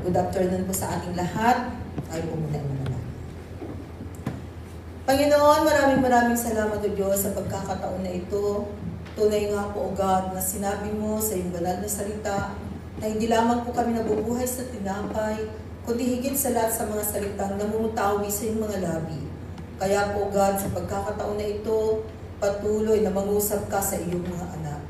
Good afternoon po sa ating lahat. Tayo po muna ang manalangin. Panginoon, maraming salamat o Diyos sa pagkakataon na ito. Tunay nga po, O God, na sinabi mo sa iyong banal na salita na hindi lamang po kami nabubuhay sa tinapay, kundi higit sa lahat sa mga salitang namumutawi sa iyong mga labi. Kaya po, God, sa pagkakataon na ito, patuloy na mangusap ka sa iyong mga anak.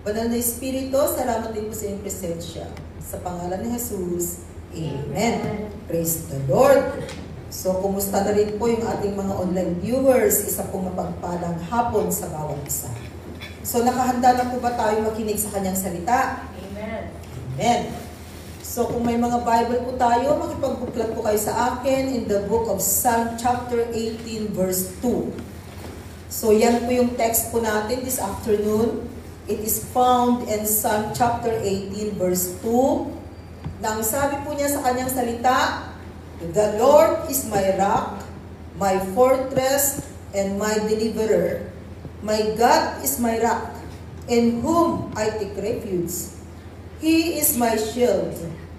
Banal na Espiritu, salamat din po sa iyong presensya. Sa pangalan ni Jesus, Amen. Praise the Lord. So, kumusta na rin po yung ating mga online viewers? Isa pong mapagpalang hapon sa bawat isa. So, nakahanda na po ba tayo makinig sa kanyang salita? Amen. Amen. So, kung may mga Bible po tayo, makipagbuklat po kayo sa akin in the book of Psalm chapter 18 verse 2. So, yan po yung text po natin this afternoon. It is found in Psalm chapter 18 verse 2. Na ang sabi po niya sa kanyang salita, "The Lord is my rock, my fortress, and my deliverer. My God is my rock, in whom I take refuge. He is my shield,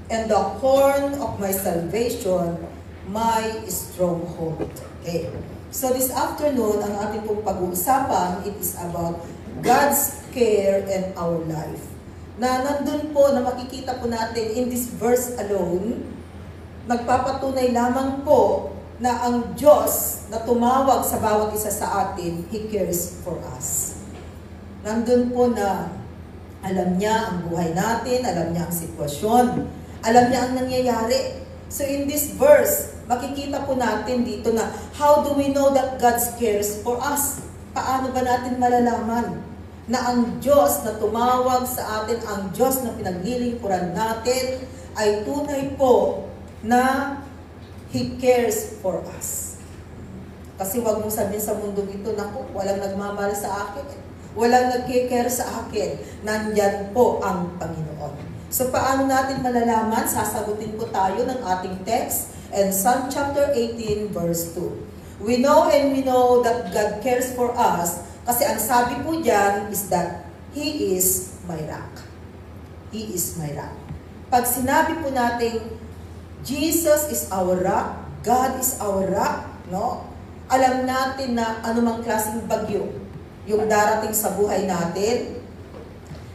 and the horn of my salvation, my stronghold." Okay. So this afternoon, ang ating pong pag-uusapan, it is about God's care in our life. Na nandun po, na makikita po natin in this verse alone, nagpapatunay lamang po na ang Diyos na tumawag sa bawat isa sa atin, He cares for us. Nandun po na alam niya ang buhay natin, alam niya ang sitwasyon, alam niya ang nangyayari. So in this verse, makikita po natin dito na how do we know that God cares for us? Paano ba natin malalaman na ang Diyos na tumawag sa atin, ang Diyos na pinaglilingkuran natin, ay tunay po na He cares for us? Kasi wag mong sabihin sa mundo ito, naku, walang nagmamahal sa akin, walang nagkikare sa akin. Nandyan po ang Panginoon. So paano natin malalaman? Sasagutin po tayo ng ating text in Psalm chapter 18 verse 2. We know that God cares for us kasi ang sabi po diyan is that He is my rock. He is my rock. Pag sinabi po natin Jesus is our rock, God is our rock, no? Alam natin na anumang klaseng bagyo yung darating sa buhay natin,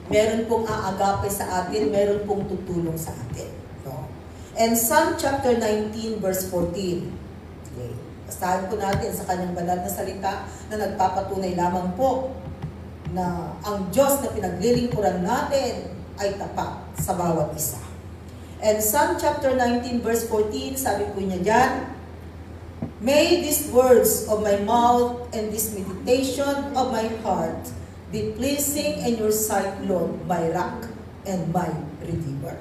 meron pong aagapay sa atin, meron pong tutulong sa atin, no? And Psalm chapter 19 verse 14. Okay. Basahin po natin sa kanyang banal na salita na nagpapatunay lamang po na ang Diyos na pinaglilingkuran natin ay tapat sa bawat isa. And Psalm chapter 19 verse 14, sabi po niya dyan, "May these words of my mouth and this meditation of my heart be pleasing in your sight, Lord, my rock and my redeemer."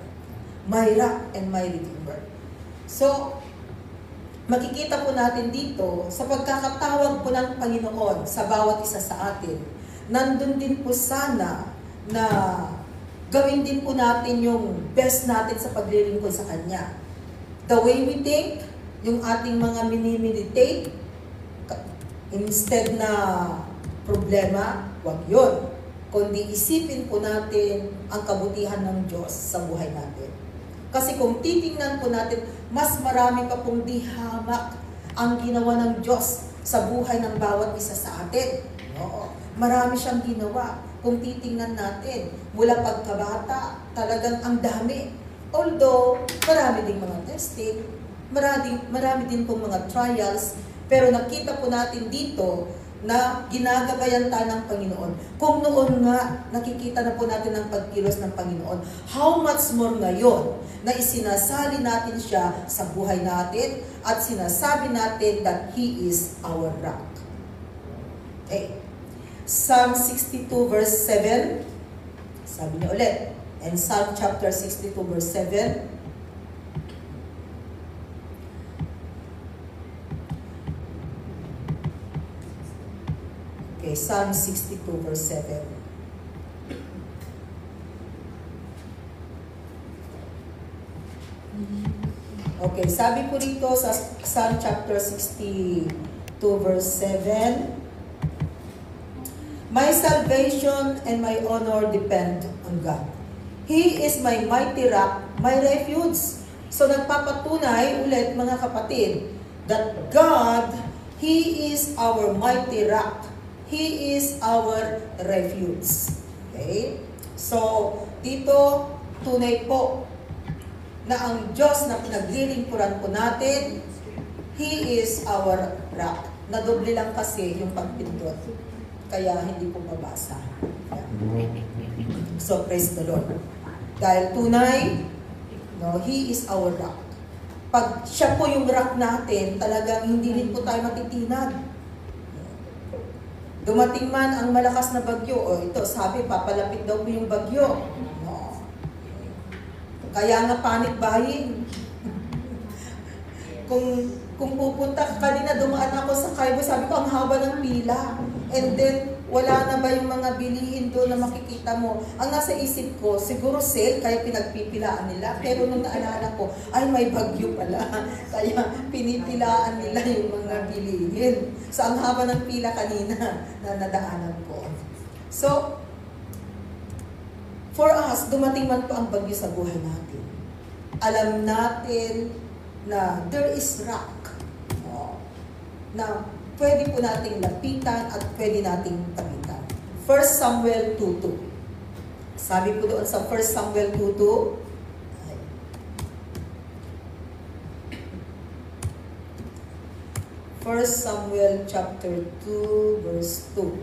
My rock and my redeemer. So, makikita po natin dito, sa pagkakatawag po ng Panginoon sa bawat isa sa atin, nandun din po sana na gawin din po natin yung best natin sa paglilingkod sa Kanya. The way we think, yung ating mga mini-meditate, instead na problema, wag yun. Kundi isipin po natin ang kabutihan ng Diyos sa buhay natin. Kasi kung titingnan po natin, mas marami pa pong dihamak ang ginawa ng Diyos sa buhay ng bawat isa sa atin. Oo. Marami siyang ginawa. Kung titingnan natin, mula pagkabata, talagang ang dami. Although, marami ding mga testing, marami din pong mga trials, pero nakita po natin dito na ginagabayan tayo ng Panginoon. Kung noon nga, nakikita na po natin ang pagkilos ng Panginoon, how much more ngayon na isinasali natin siya sa buhay natin at sinasabi natin that He is our rock. Okay. Psalm 62 verse 7, sabi niya ulit, and Psalm chapter 62 verse 7, okay, Psalm 62 verse 7. Okay, sabi po dito sa Psalm chapter 62 verse 7, "My salvation and my honor depend on God. He is my mighty rock, my refuge, So nagpapatunay ulit mga kapatid that God, He is our mighty rock. He is our refuge. Okay? So dito tunay po na ang Diyos na pinaglilingkuran po natin, He is our rock. Nadoble lang kasi yung pagpindot. Kaya hindi ko mabasa. So, praise the Lord. Dahil tunay, no, He is our rock. Pag siya po yung rock natin, talagang hindi rin po tayo matitinag. Dumating man ang malakas na bagyo, o ito, sabi, papalapit daw po yung bagyo. No. Kaya nga panic buying. Kung pupunta, kanina dumaan ako sa Kaibo, sabi ko, ang haba ng pila. And then, wala na ba yung mga bilihin doon na makikita mo? Ang nasa isip ko, siguro sale, kaya pinagpipilaan nila. Pero nung naalala ko, ay may bagyo pala. Kaya pinipilaan nila yung mga bilihin. So, ang haba ng pila kanina na nadaanan ko. So, for us, dumating man po ang bagyo sa buhay natin. Alam natin na there is rock. Na pwede po nating lapitan at pwede nating tapitan. 1 Samuel 2:2. Sabi po doon sa 1 Samuel 2:2, 1 Samuel chapter 2 verse 2.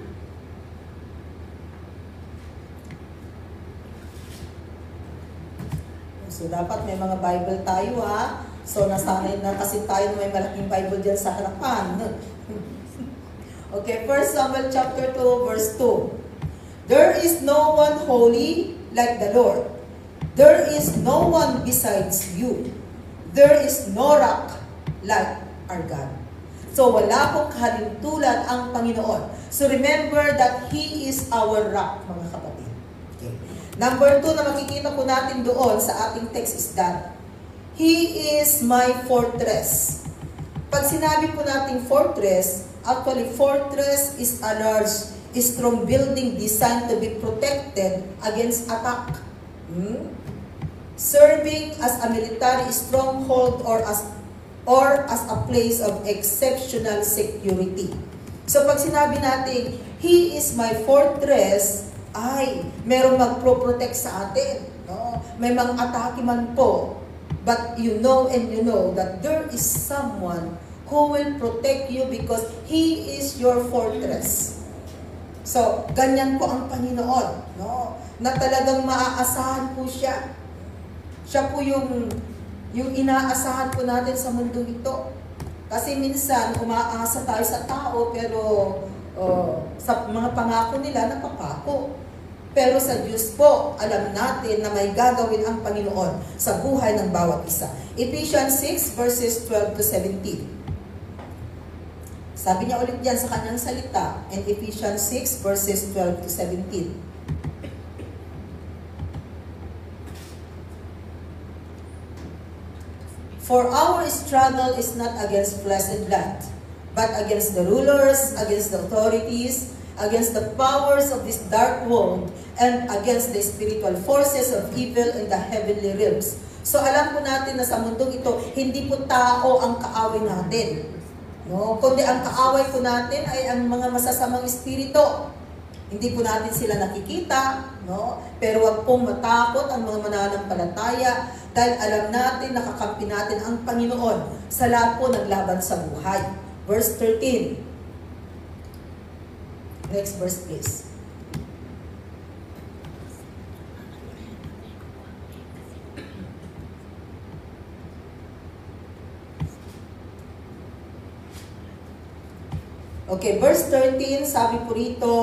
So dapat may mga Bible tayo ha. So, nasanay na kasi tayo na may malaking Bible dyan sa harapan. Okay, 1 Samuel chapter 2, verse 2. There is no one holy like the Lord. There is no one besides you. There is no rock like our God. So, wala pong kahalintulan ang Panginoon. So, remember that He is our rock, mga kapatid. Okay. Number 2 na makikita po natin doon sa ating text is that He is my fortress. Pag sinabi po natin fortress, actually fortress is a large, strong building designed to be protected against attack. Serving as a military stronghold or as a place of exceptional security. So pag sinabi natin, He is my fortress, ay merong magpro-protect sa atin. No? May mga atake man po. But you know and you know that there is someone who will protect you because He is your fortress. So, ganyan po ang Panginoon, no? Na talagang maaasahan po siya. Siya po yung inaasahan po natin sa mundo ito. Kasi minsan, umaasa tayo sa tao, pero sa mga pangako nila, napapako. Pero sa Diyos po, alam natin na may gagawin ang Panginoon sa buhay ng bawat isa. Ephesians 6 verses 12 to 17. Sabi niya ulit yan sa kanyang salita in Ephesians 6 verses 12 to 17. For our struggle is not against flesh and blood, but against the rulers, against the authorities, against the powers of this dark world, and against the spiritual forces of evil in the heavenly realms. So alam po natin na sa mundong ito, hindi po tao ang kaaway natin. No? Kundi ang kaaway po natin ay ang mga masasamang espiritu. Hindi po natin sila nakikita, no? Pero wag pong matakot ang mga mananampalataya dahil alam natin, nakakampi natin ang Panginoon sa lahat po ng laban sa buhay. Verse 13. Next verse, please. Okay, verse 13, sabi po rito,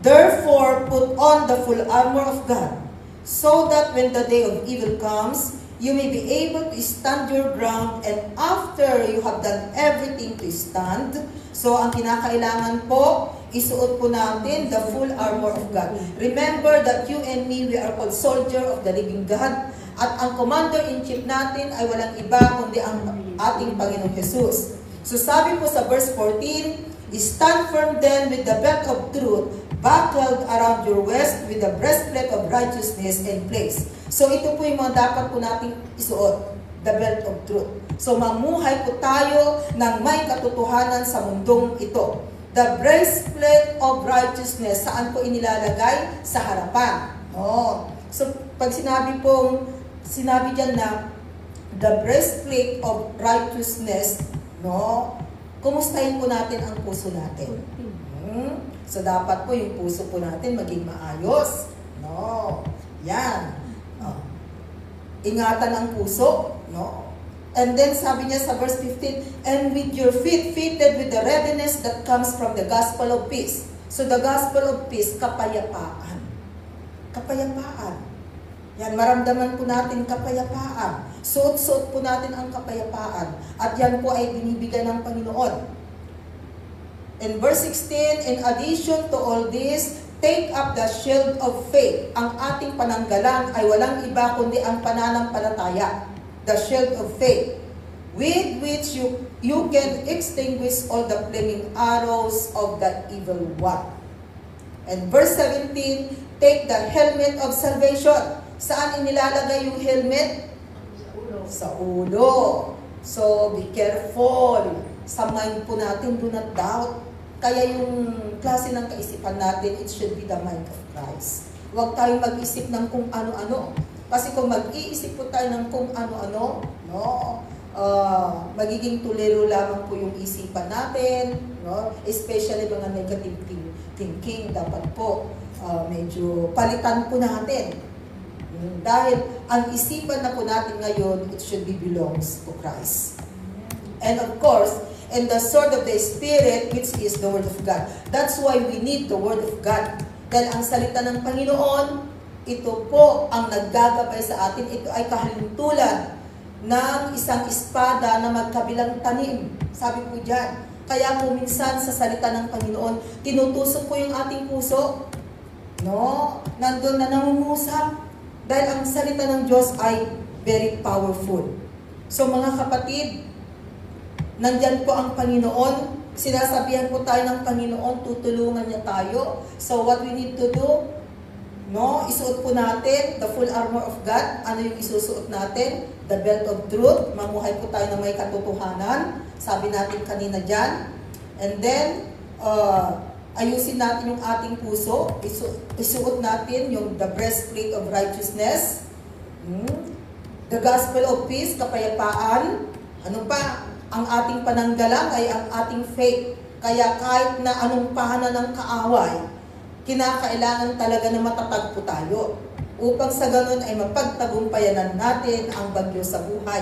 therefore, put on the full armor of God, so that when the day of evil comes, you may be able to stand your ground, and after you have done everything to stand. So, ang kinakailangan po, isuot po natin the full armor of God. Remember that you and me, we are called soldier of the living God. At ang commander-in-chief natin ay walang iba kundi ang ating Panginoong Jesus. So, sabi po sa verse 14, stand firm then with the belt of truth, buckled around your waist with the breastplate of righteousness in place. So ito po yung mga dapat po nating isuot, the belt of truth. So mamuhay po tayo ng may katotohanan sa mundong ito. The breastplate of righteousness, saan po inilalagay? Sa harapan. Oh. So pag sinabi dyan na the breastplate of righteousness, no? Kumustahin po natin ang puso natin. So dapat po yung puso po natin maging maayos. No. Yan. Ingatan ang puso, no? And then sabi niya sa verse 15, and with your feet fitted with the readiness that comes from the gospel of peace. So the gospel of peace, kapayapaan. Kapayapaan. Yan, maramdaman po natin kapayapaan. Suot-suot po natin ang kapayapaan. At yan po ay binibigyan ng Panginoon. In verse 16, in addition to all this, take up the shield of faith. Ang ating pananggalang ay walang iba kundi ang pananampalataya. The shield of faith, with which you can extinguish all the flaming arrows of the evil one. And verse 17, take the helmet of salvation. Saan inilalagay yung helmet? Sa ulo. So, be careful. Sa mind po natin, do not doubt. Kaya yung klase ng kaisipan natin, it should be the mind of Christ. Huwag tayong mag-isip ng kung ano-ano. Kasi kung mag-iisip po tayo ng kung ano-ano, no, magiging tuliro lamang po yung isipan natin, no? Especially mga negative thinking, dapat po medyo palitan po natin. Dahil ang isipan na po natin ngayon, it should be belongs to Christ. And of course, and the sword of the Spirit, which is the Word of God. That's why we need the Word of God. Dahil ang salita ng Panginoon, ito po ang naggagabay sa atin. Ito ay kahalintulan ng isang espada na magkabilang tanim. Sabi po dyan. Kaya po minsan sa salita ng Panginoon, tinutusok po yung ating puso. No? Nandun na nangungusap. Dahil ang salita ng Diyos ay very powerful. So mga kapatid, nandyan po ang Panginoon. Sinasabihan po tayo ng Panginoon, tutulungan niya tayo. So what we need to do? No, isuot po natin the full armor of God. Ano yung isusuot natin? The belt of truth. Mamuhay po tayo na may katotohanan. Sabi natin kanina dyan. And then, ayusin natin yung ating puso. Isuot natin yung the breastplate of righteousness. The gospel of peace, kapayapaan. Ano pa? Ang ating pananggalang ay ang ating faith. Kaya kahit na anong pahana ng kaaway, kinakailangan talaga na matatag po tayo upang sa ganun ay mapagtagumpayanan natin ang bagyo sa buhay.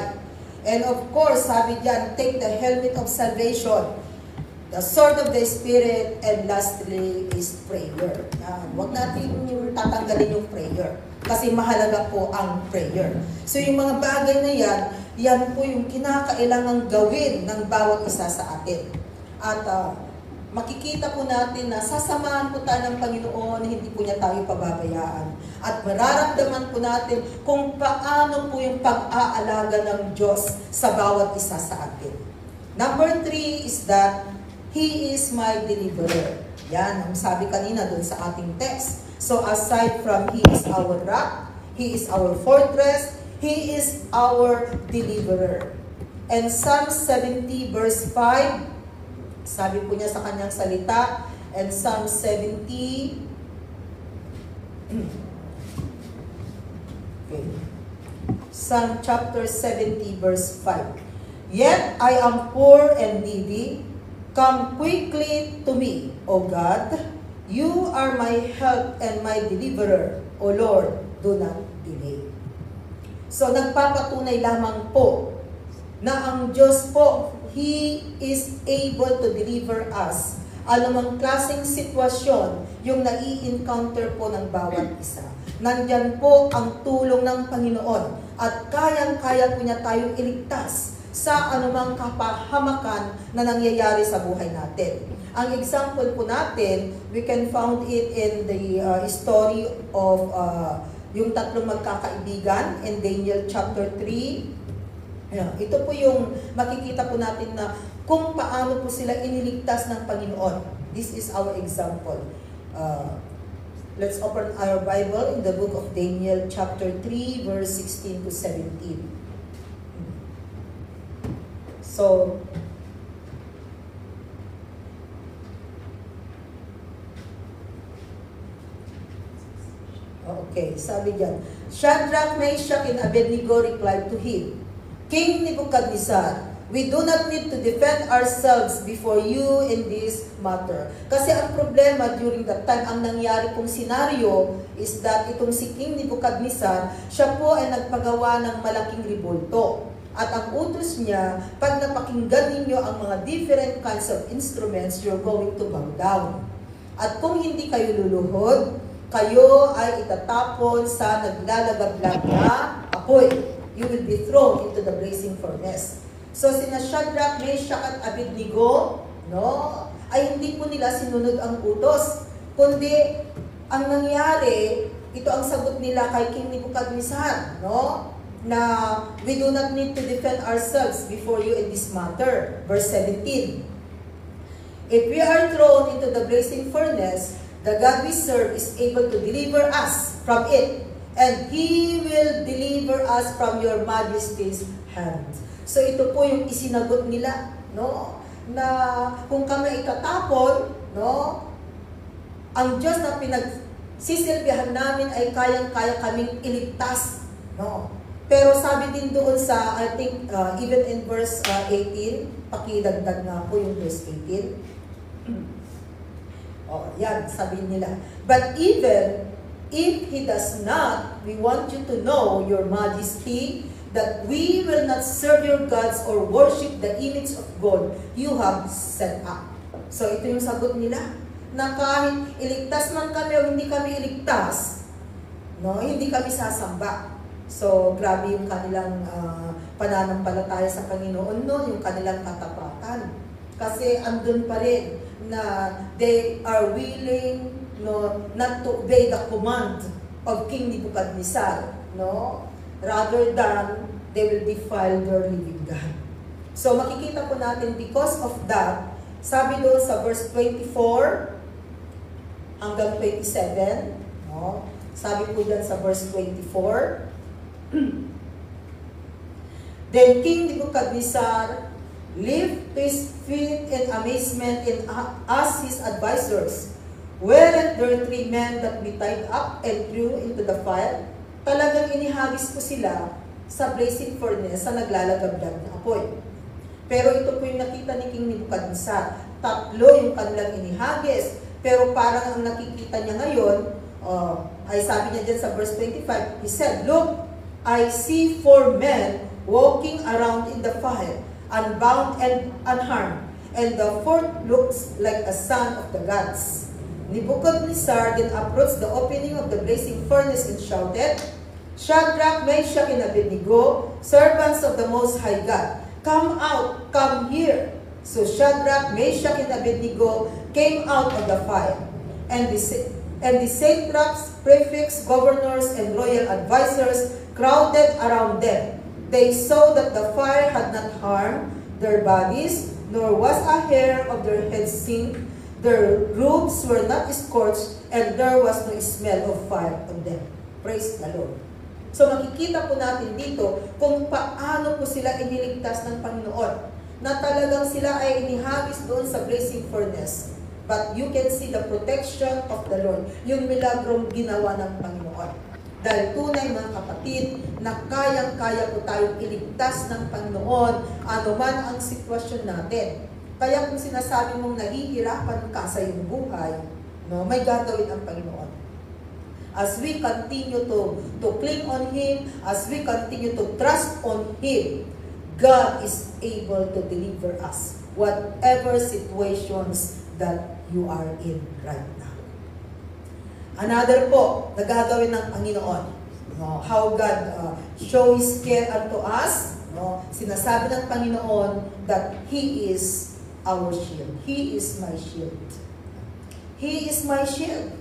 And of course, sabi diyan, take the helmet of salvation, the sword of the Spirit, and lastly is prayer. Huwag natin yung tatanggalin yung prayer kasi mahalaga po ang prayer. So yung mga bagay na yan po yung kinakailangang gawin ng bawat isa sa atin. At makikita po natin na sasamahan po tayo ng Panginoon, hindi po niya tayo pababayaan. At mararamdaman po natin kung paano po yung pag-aalaga ng Diyos sa bawat isa sa atin. Number 3 is that He is my deliverer. Yan, ang sabi kanina dun sa ating text. So aside from He is our rock, He is our fortress, He is our deliverer. And Psalm 70 verse 5, sabi po niya sa kanyang salita, and Psalm 70, okay. Psalm chapter 70 verse 5. Yet I am poor and needy. Come quickly to me, O God. You are my help and my deliverer. O Lord, do not delay. So nagpapatunay lamang po na ang Diyos po, He is able to deliver us. Anumang klaseng sitwasyon yung nai-encounter po ng bawat isa. Nandyan po ang tulong ng Panginoon at kayang-kaya po niya tayong iligtas sa anumang kapahamakan na nangyayari sa buhay natin. Ang example po natin, we can found it in the story of yung tatlong magkakaibigan in Daniel chapter 3. Ito po yung makikita po natin na kung paano po sila iniligtas ng Panginoon. This is our example. Let's open our Bible in the book of Daniel chapter 3 verse 16 to 17. So, okay, sabi diyan, Shadrach, Meshach, and Abednego replied to him, King Nebuchadnezzar, we do not need to defend ourselves before you in this matter. Kasi ang problema during that time, ang nangyari pong senaryo is that itong si King Nebuchadnezzar, siya po ay nagpagawa ng malaking ribulto. At ang utos niya, pag napakinggan ninyo ang mga different kinds of instruments, you're going to bow down. At kung hindi kayo luluhod, kayo ay itatapon sa naglalagablag na apoy. You will be thrown into the blazing furnace. So, sina Shadrach, Meshach, at Abednego, no, ay hindi po nila sinunod ang utos. Kundi, ang nangyari, ito ang sagot nila kay King Nebuchadnezzar, no, na we do not need to defend ourselves before you in this matter. Verse 17. If we are thrown into the blazing furnace, the God we serve is able to deliver us from it, and He will deliver us from your majesty's hand. So ito po yung isinagot nila, no? Na kung kami itatapon, no? Ang Diyos na pinagsisilbihan namin ay kayang-kaya kaming iligtas, no? Pero sabi din doon sa, I think, even in verse 18, pakidagdag nga po yung verse 18. Oh, yan, sabi nila. But even if He does not, we want you to know, Your Majesty, that we will not serve your gods or worship the image of God you have set up. So ito yung sagot nila, na kahit iligtas man kami o hindi kami iligtas, no, hindi kami sasamba. So grabe yung kanilang pananampalataya sa Panginoon, no, yung kanilang katapatan. Kasi andun pa rin na they are willing, no, not to obey the command of King Nebuchadnezzar, no, rather than they will defile their living God. So makikita po natin, because of that, sabi doon sa verse 24 hanggang 27, no, sabi po dyan sa verse 24, Then King Nebuchadnezzar leaped to his feet in amazement and asked his advisors, Weren't there 3 men that we tied up and threw into the fire? Talagang inihagis ko sila sa blazing furnace sa naglalagablag na apoy. Pero ito po yung nakita ni King Nebuchadnezzar. 3 yung kanilang inihagis. Pero parang ang nakikita niya ngayon, ay sabi niya dyan sa verse 25, he said, Look, I see 4 men walking around in the fire, unbound and unharmed, and the 4th looks like a son of the gods. Nebuchadnezzar then approached the opening of the blazing furnace and shouted, Shadrach, Meshach, and Abednego, servants of the Most High God, come out, come here. So Shadrach, Meshach, and Abednego came out of the fire, and the satraps, prefects, governors, and royal advisors crowded around them. They saw that the fire had not harmed their bodies, nor was a hair of their heads singed. Their robes were not scorched, and there was no smell of fire on them. Praise the Lord. So makikita po natin dito kung paano po sila iniligtas ng Panginoon. Na talagang sila ay inihagis doon sa blazing furnace. But you can see the protection of the Lord. Yung milagrong ginawa ng Panginoon. Dahil tunay mga kapatid, na kayang-kaya po tayong iligtas ng Panginoon anuman ang sitwasyon natin. Kaya kung sinasabi mong nahihirapan ka sa iyong buhay, no, may gagawin ang Panginoon. As we continue to cling on Him, as we continue to trust on Him, God is able to deliver us whatever situations that you are in right now. Another po, nagagawin ng Panginoon, no, how God shows care unto us, no, sinasabi ng Panginoon that He is our shield. He is my shield. He is my shield.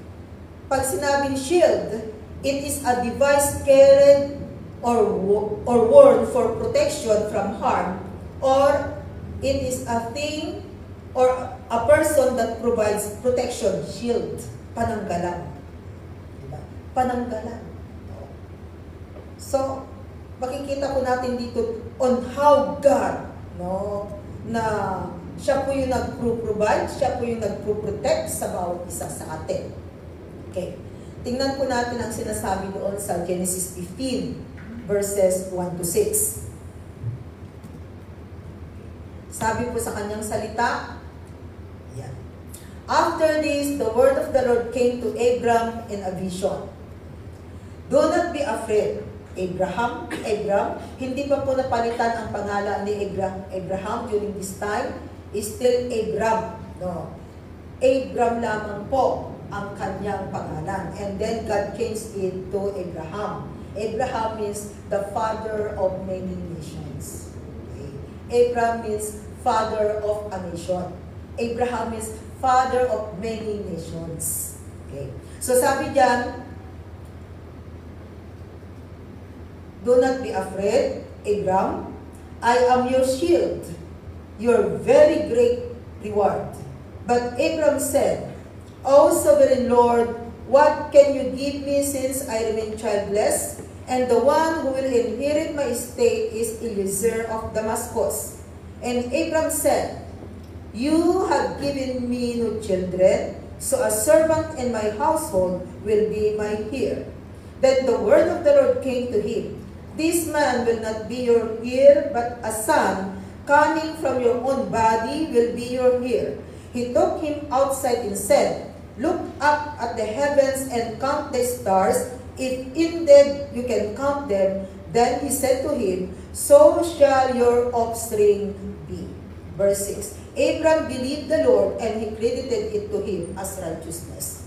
Pag sinabing shield, it is a device carried or worn for protection from harm, or it is a thing or a person that provides protection, shield, pananggalang. pananggalan. So, makikita po natin dito on how God, no, na siya po yung nag-provide, siya po yung nag-protect sa bawat isa sa atin. Okay. Tingnan po natin ang sinasabi doon sa Genesis 15, verses 1 to 6. Sabi po sa kanyang salita, yan. After this, the word of the Lord came to Abram in a vision. Do not be afraid, Abram, hindi pa po napalitan ang pangalan ni Abraham during this time, is still Abram. No. Abram lamang po ang kanyang pangalan. And then God changed it to Abraham. Abraham means the father of many nations. Okay. Abram means father of a nation. Abraham is father of many nations. Okay. So sabi diyan, do not be afraid, Abram. I am your shield, your very great reward. But Abram said, O sovereign Lord, what can you give me since I remain childless? And the one who will inherit my estate is Eliezer of Damascus. And Abram said, You have given me no children, so a servant in my household will be my heir. Then the word of the Lord came to him, This man will not be your heir, but a son coming from your own body will be your heir. He took him outside and said, Look up at the heavens and count the stars, if indeed you can count them. Then he said to him, So shall your offspring be. Verse 6. Abram believed the Lord and he credited it to him as righteousness.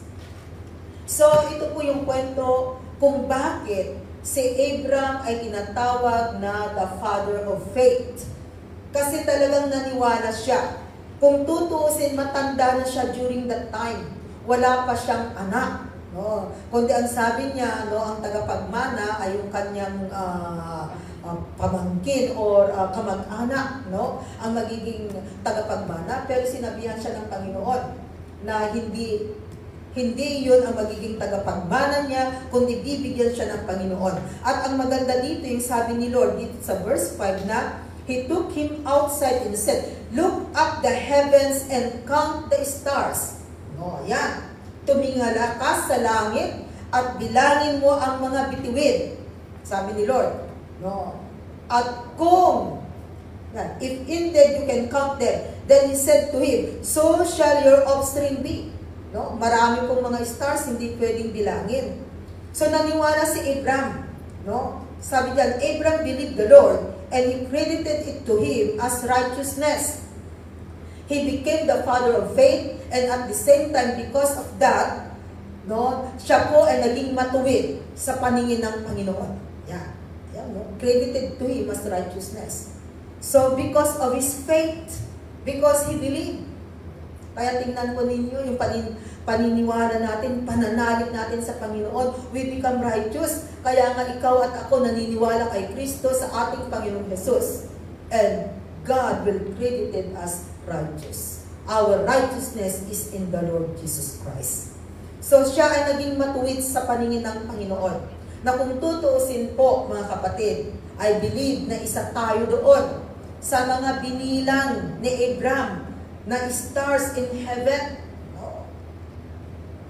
So ito po yung kwento kung bakit si Abram ay tinatawag na the father of faith. Kasi talagang naniwala siya. Kung tutuusin, matanda na siya during that time. Wala pa siyang anak. No? Kundi ang sabi niya, no, ang tagapagmana ay yung kanyang pamangkin or kamag-anak, no, ang magiging tagapagmana. Pero sinabihan siya ng Panginoon na hindi yun ang magiging tagapagmana niya, kundi bibigyan siya ng Panginoon. At ang maganda dito, yung sabi ni Lord dito sa verse 5 na, He took him outside and said, Look up the heavens and count the stars. No, yan. Tumingala ka sa langit at bilangin mo ang mga bituin. Sabi ni Lord. No. At kung, if indeed you can count them, then he said to him, So shall your offspring be. No? Marami pong mga stars, hindi pwedeng bilangin. So naniwala si Abram. No? Sabi diyan, Abram believed the Lord, and he credited it to him as righteousness. He became the father of faith, and at the same time, because of that, no, siya po ay naging matuwid sa paningin ng Panginoon. Yan. Yan, no? Credited to him as righteousness. So, because of his faith, because he believed, kaya tingnan po ninyo yung paniniwala natin, pananalig natin sa Panginoon, we become righteous. Kaya nga ikaw at ako naniniwala kay Kristo sa ating Panginoong Jesus. And God will credit us righteous. Our righteousness is in the Lord Jesus Christ. So siya ay naging matuwid sa paningin ng Panginoon. Na kung tutuusin po, mga kapatid, I believe na isa tayo doon sa mga binilang ni Abram na stars in heaven.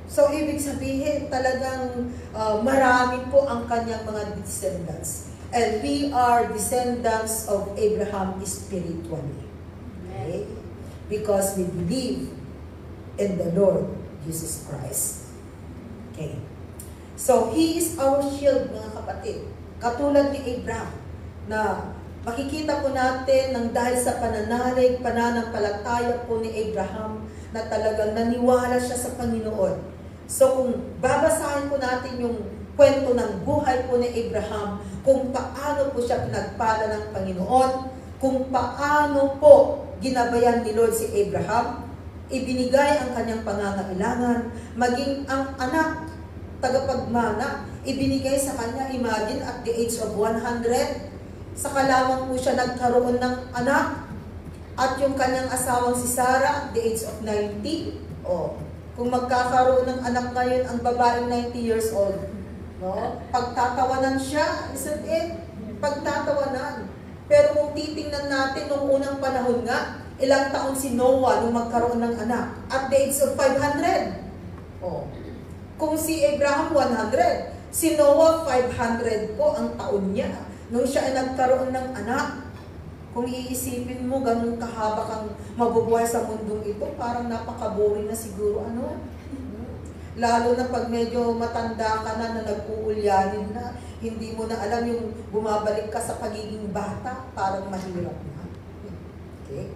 So, ibig sabihin, talagang marami po ang kanyang mga descendants. And we are descendants of Abraham spiritually. Okay? Because we believe in the Lord Jesus Christ. Okay. So, He is our shield, mga kapatid. Katulad ni Abraham, na makikita po natin nang dahil sa pananampalataya po ni Abraham na talagang naniwala siya sa Panginoon. So kung babasahin po natin yung kwento ng buhay po ni Abraham, kung paano po siya pinagpala ng Panginoon, kung paano po ginabayan ni Lord si Abraham, ibinigay ang kanyang pangangailangan, maging ang anak, tagapagmana, ibinigay sa kanya, imagine, at the age of 100, saka lamang po siya nagkaroon ng anak, at yung kanyang asawang si Sarah, at the age of 90, kung magkakaroon ng anak ngayon ang babaeng 90 years old, No? Pagtatawanan siya, isn't it? Pagtatawanan. Pero kung titingnan natin nung unang panahon nga, ilang taon si Noah nung magkaroon ng anak? At the age of 500. Oh. Kung si Abraham 100, si Noah 500 po ang taon niya nung siya ay nagkaroon ng anak. Kung iisipin mo, ganun kahaba kang mabubuhay sa mundong ito, parang napaka-boring na siguro, ano? Lalo na pag medyo matanda ka na nag-uulyanin na, hindi mo na alam yung bumabalik ka sa pagiging bata, parang mahirap na. Okay?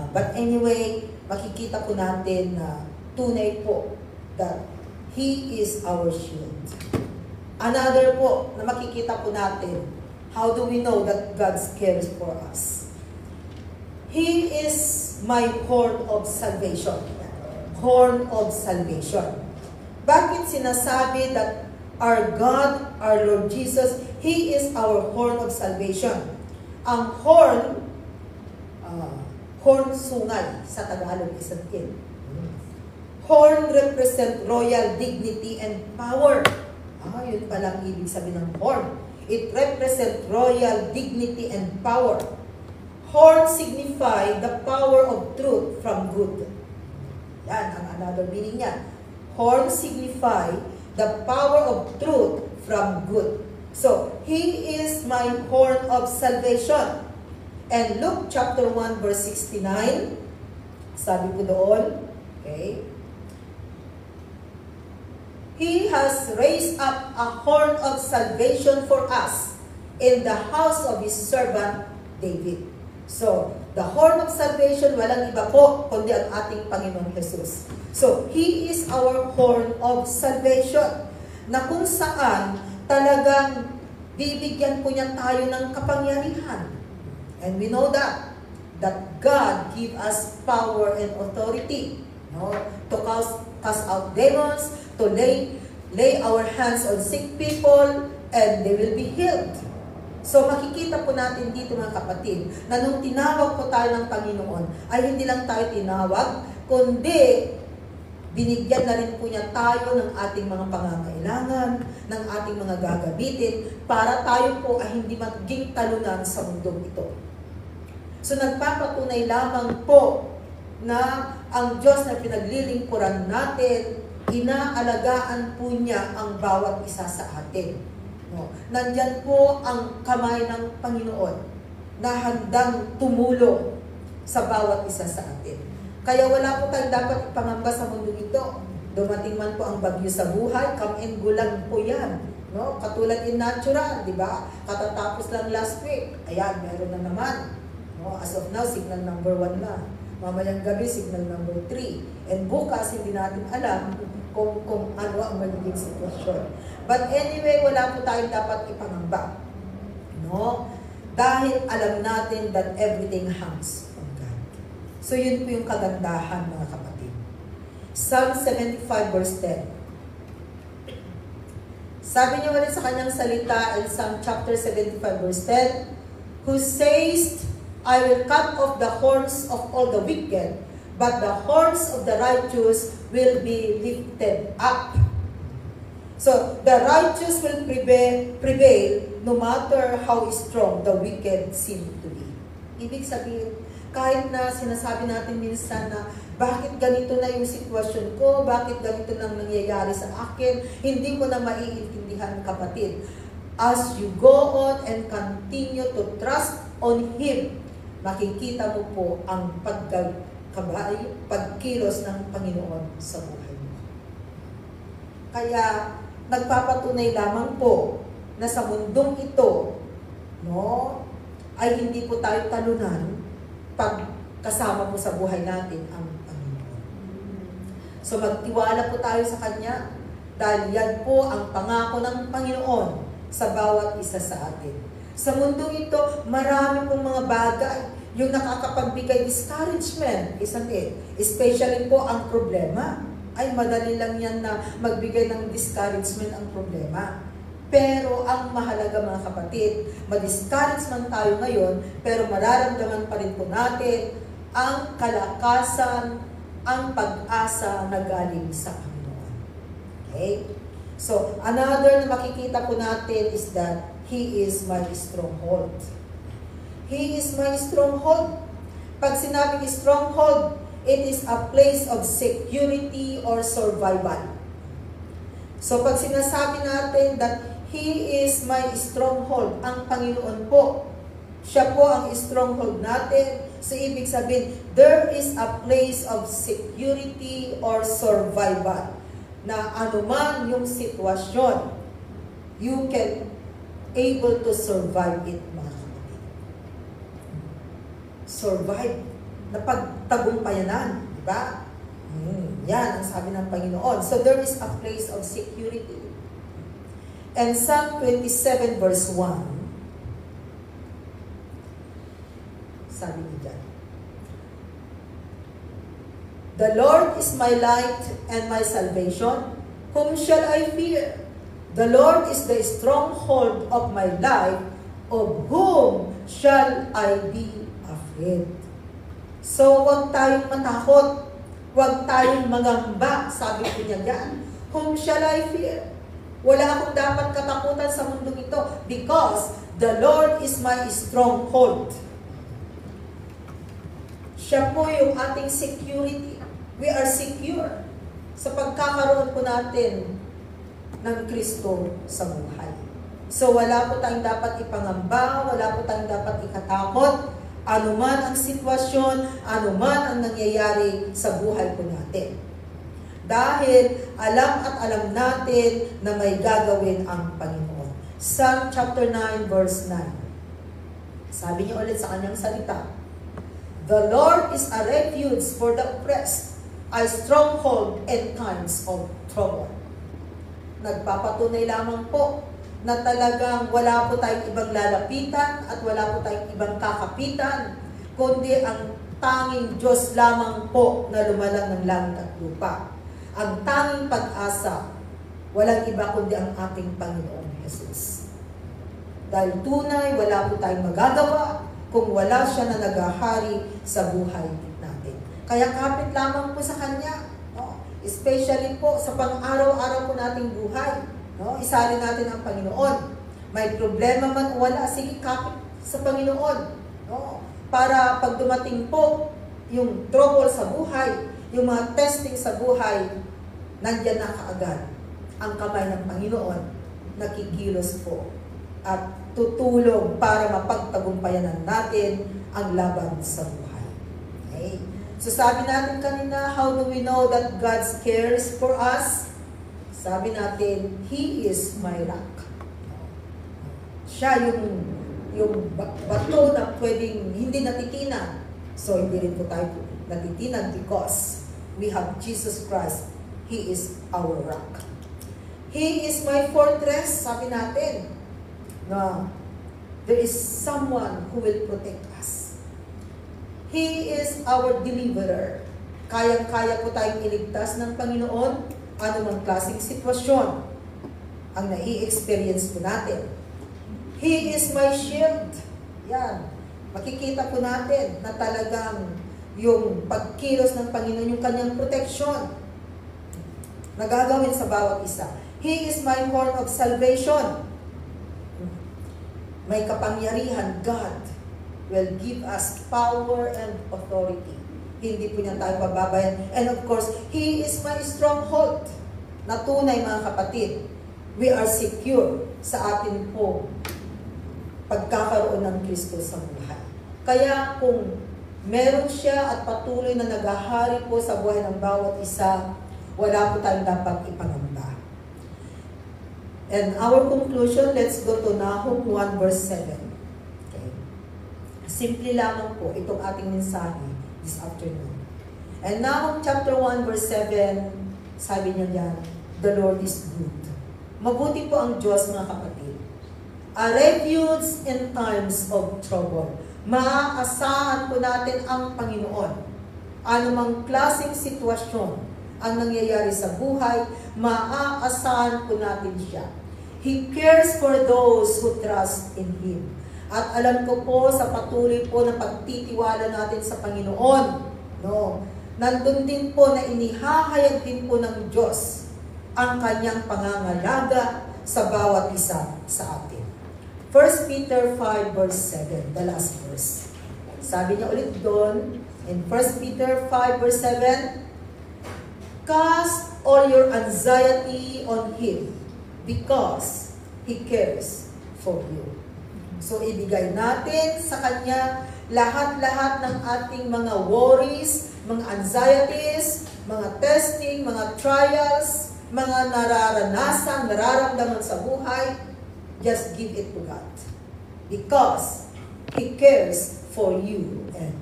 But anyway, makikita po natin na tunay po that He is our shield. Another po na makikita po natin, how do we know that God cares for us? He is my horn of salvation. Horn of salvation. Bakit sinasabi that our God, our Lord Jesus, He is our horn of salvation? Ang horn, horn sungay sa Tagalog, isn't it? Horn represent royal dignity and power. Yun palang ibig sabihin ng horn. It represents royal dignity and power. Horn signify the power of truth from good. Yan ang another meaning niya. Horn signify the power of truth from good. So, He is my horn of salvation. And Luke chapter 1 verse 69, sabi po doon, okay, He has raised up a horn of salvation for us in the house of His servant David. So, the horn of salvation, walang iba po, kundi ang ating Panginoon Jesus. So, He is our horn of salvation, na kung saan talagang bibigyan po niya tayo ng kapangyarihan. And we know that God give us power and authority, no, to cast out demons, to lay our hands on sick people, and they will be healed. So makikita po natin dito mga kapatid, na nung tinawag po tayo ng Panginoon, ay hindi lang tayo tinawag, kundi binigyan na rin po niya tayo ng ating mga pangangailangan, ng ating mga gagabitin, para tayo po ay hindi maging talunan sa mundong ito. So nagpapatunay lamang po na ang Diyos na pinaglilingkuran natin, inaalagaan po niya ang bawat isa sa atin. No? Nandyan po ang kamay ng Panginoon na handang tumulong sa bawat isa sa atin. Kaya wala po tayong dapat ipangamba sa mundo ito. Dumating man po ang bagyo sa buhay, come and go lang po yan. No? Katulad in natural, di ba? Katatapos lang last week. Ayan, meron na naman. No? As of now, signal number 1 na. Mamayang gabi, signal number 3. And bukas, hindi natin alam kung ano ang magiging sitwasyon. But anyway, wala po tayong dapat ipangamba. No? Dahil alam natin that everything hangs on God. So yun po yung kagandahan, mga kapatid. Psalm 75 verse 10. Sabi niya ulit sa kanyang salita in Psalm chapter 75 verse 10, who says, I will cut off the horns of all the wicked, but the horns of the righteous will be lifted up. So, the righteous will prevail no matter how strong the wicked seem to be. Ibig sabihin, kahit na sinasabi natin minsan na bakit ganito na yung sitwasyon ko, bakit ganito nang nangyayari sa akin, hindi ko na maiintindihan, kapatid. As you go on and continue to trust on Him, makikita mo po ang pagkilos ng Panginoon sa buhay mo. Kaya, nagpapatunay lamang po na sa mundong ito, no, ay hindi po tayo talunan pag kasama mo sa buhay natin ang Panginoon. So magtiwala po tayo sa Kanya dahil yan po ang pangako ng Panginoon sa bawat isa sa atin. Sa mundong ito, marami pong mga bagay yung nakakapagbigay discouragement, isn't it? Especially po ang problema. Ay, madali lang yan na magbigay ng discouragement ang problema. Pero ang mahalaga, mga kapatid, ma-discourage man tayo ngayon, pero mararamdaman pa rin po natin ang kalakasan, ang pag-asa na galing sa Panginoon. Okay? So, another na makikita po natin is that He is my stronghold. He is my stronghold. Pag sinabing stronghold, it is a place of security or survival. So, pag sinasabi natin that He is my stronghold, ang Panginoon po, siya po ang stronghold natin. So, ibig sabihin, there is a place of security or survival na anuman yung sitwasyon, you can able to survive it, mga kapatid. Survive. Na pagtagumpayanan, di ba? Yan ang sabi ng Panginoon. So, there is a place of security. And Psalm 27 verse 1, sabi niya dyan, the Lord is my light and my salvation. Whom shall I fear? The Lord is the stronghold of my life. Of whom shall I be afraid? So, huwag tayong matakot. Huwag tayong mangamba. Sabi ko niya yan. Whom shall I fear? Wala akong dapat katakutan sa mundong ito because the Lord is my stronghold. Siya po yung ating security. We are secure sa pagkakaroon po natin ng Kristo sa buhay. So wala po tayong dapat ipangamba, wala po tayong dapat ikatakot, anuman ang sitwasyon, anuman ang nangyayari sa buhay po natin. Dahil alam at alam natin na may gagawin ang Panginoon. Psalm chapter 9 verse 9. Sabi niya ulit sa kanyang salita, the Lord is a refuge for the oppressed, a stronghold in times of trouble. Nagpapatunay lamang po na talagang wala po tayong ibang lalapitan at wala po tayong ibang kakapitan, kundi ang tanging Diyos lamang po na lumalang ng langit at lupa. Ang tanging pag-asa, walang iba kundi ang ating Panginoong Jesus. Dahil tunay, wala po tayong magagawa kung wala siya na naghahari sa buhay natin. Kaya kapit lamang po sa Kanya, no? Especially po sa pang-araw-araw po nating buhay. No? Isalin natin ang Panginoon. May problema man o wala, sige kapit sa Panginoon. No? Para pag dumating po yung trouble sa buhay, yung mga testing sa buhay, nandyan na kaagad ang kamay ng Panginoon, nakikilos po at tutulong para mapagtagumpayanan natin ang laban sa buhay. Okay? So sabi natin kanina, how do we know that God cares for us? Sabi natin, He is my rock. Siya yung bato na pwedeng hindi natitinan. So hindi rin po tayo natitinan because we have Jesus Christ. He is our rock. He is my fortress. Sabi natin na there is someone who will protect us. He is our deliverer. Kayang-kaya po tayong iligtas ng Panginoon anumang klaseng sitwasyon ang nai-experience po natin. He is my shield. Yan. Makikita po natin na talagang yung pagkilos ng Panginoon, yung kanyang proteksyon, nagagawin sa bawat isa. He is my horn of salvation. May kapangyarihan, God will give us power and authority. Hindi po niya tayo pababayan. And of course, He is my stronghold. Na tunay mga kapatid, we are secure sa atin po pagkakaroon ng Kristo sa buhay. Kaya kung meron siya at patuloy na naghahari po sa buhay ng bawat isa, wala po tayong dapat ipangamba. And our conclusion, let's go to Nahum 1 verse 7. Okay. Simple lamang po itong ating mensahe this afternoon. And Nahum chapter 1 verse 7, sabi niya diyan, the Lord is good. Mabuti po ang Diyos, mga kapatid. A refuge in times of trouble. Maaasahan po natin ang Panginoon. Anumang klaseng sitwasyon ang nangyayari sa buhay, maaasahan po natin siya. He cares for those who trust in Him. At alam ko po sa patuloy po na pagtitiwala natin sa Panginoon, no, nandun din po na inihahayag din po ng Diyos ang kanyang pangangalaga sa bawat isa sa atin. 1 Peter 5 verse 7, the last verse. Sabi niya ulit doon, in 1 Peter 5 verse 7, cast all your anxiety on Him because He cares for you. So, ibigay natin sa Kanya lahat-lahat ng ating mga worries, mga anxieties, mga testing, mga trials, mga nararanasan, nararamdaman sa buhay. Just give it to God. Because He cares for you and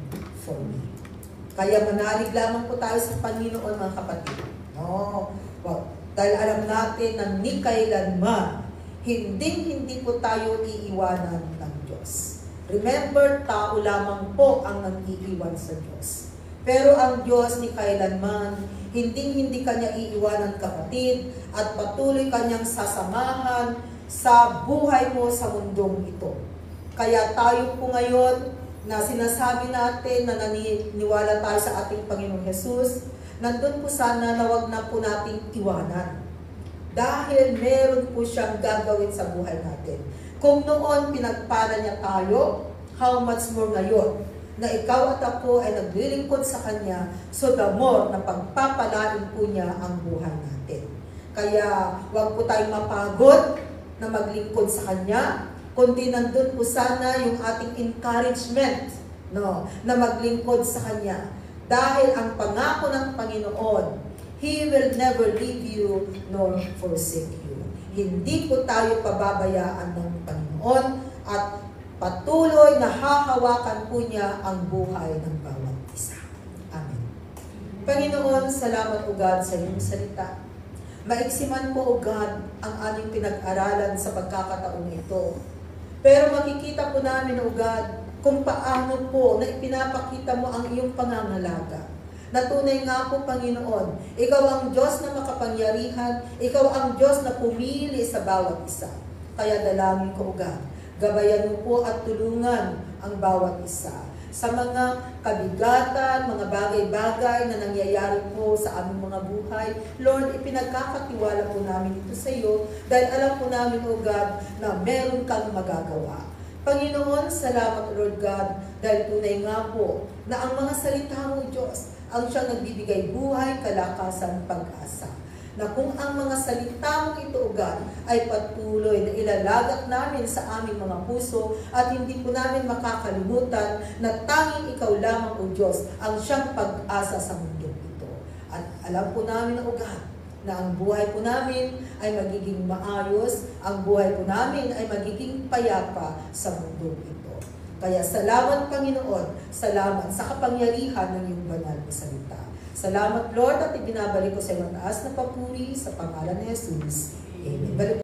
for me. Kaya manalig lamang po tayo sa Panginoon, mga kapatid. No. Well, dahil alam natin na ni kailanman, hindi po tayo iiwanan ng Diyos. Remember, tao lamang po ang nang-iiwan sa Diyos. Pero ang Diyos ni kailanman, hindi Kanya iiwanan, kapatid, at patuloy Kanyang sasamahan sa buhay mo sa mundong ito. Kaya tayo po ngayon na sinasabi natin na naniniwala tayo sa ating Panginoong Jesus, nandun po sana na wag na po nating iwanan. Dahil meron po siyang gagawin sa buhay natin. Kung noon pinagpala niya tayo, how much more ngayon na ikaw at ako ay naglilingkod sa Kanya, so the more na pagpapalain po niya ang buhay natin. Kaya wag po tayong mapagod na maglingkod sa Kanya, kundi nandun po sana yung ating encouragement, no, na maglingkod sa Kanya. Dahil ang pangako ng Panginoon, He will never leave you nor forsake you. Hindi po tayo pababayaan ng Panginoon at patuloy na hahawakan po niya ang buhay ng bawat isa. Amen. Panginoon, salamat o God sa iyong salita. Maiksiman po o God ang aming pinag-aralan sa pagkakataong ito. Pero makikita po namin o God kung paano po na ipinapakita mo ang iyong pangangalaga. Natunay nga po, Panginoon, Ikaw ang Diyos na makapangyarihan, Ikaw ang Diyos na pumili sa bawat isa. Kaya dalangin ko, God, gabayan mo po at tulungan ang bawat isa sa mga kabigatan, mga bagay-bagay na nangyayari po sa aming mga buhay. Lord, ipinagkakatiwala po namin ito sa iyo dahil alam po namin, O God, na meron kang magagawa. Panginoon, salamat, Lord God, dahil tunay nga po na ang mga salita mo, Diyos, ang siyang nagbibigay buhay, kalakasan, pag-asa. Na kung ang mga salita mong ito, O God, ay patuloy na ilalagak namin sa aming mga puso at hindi po namin makakalimutan na tanging Ikaw lamang, O Diyos, ang siyang pag-asa sa mundo ito. At alam po namin, O God, na ang buhay po namin ay magiging maayos, ang buhay po namin ay magiging payapa sa mundo ito. Kaya salamat, Panginoon, salamat sa kapangyarihan ng iyong banal na salita. Salamat, Lord, at ibinabalik ko sa iyong taas na papuri sa pangalan ni Jesus. Amen.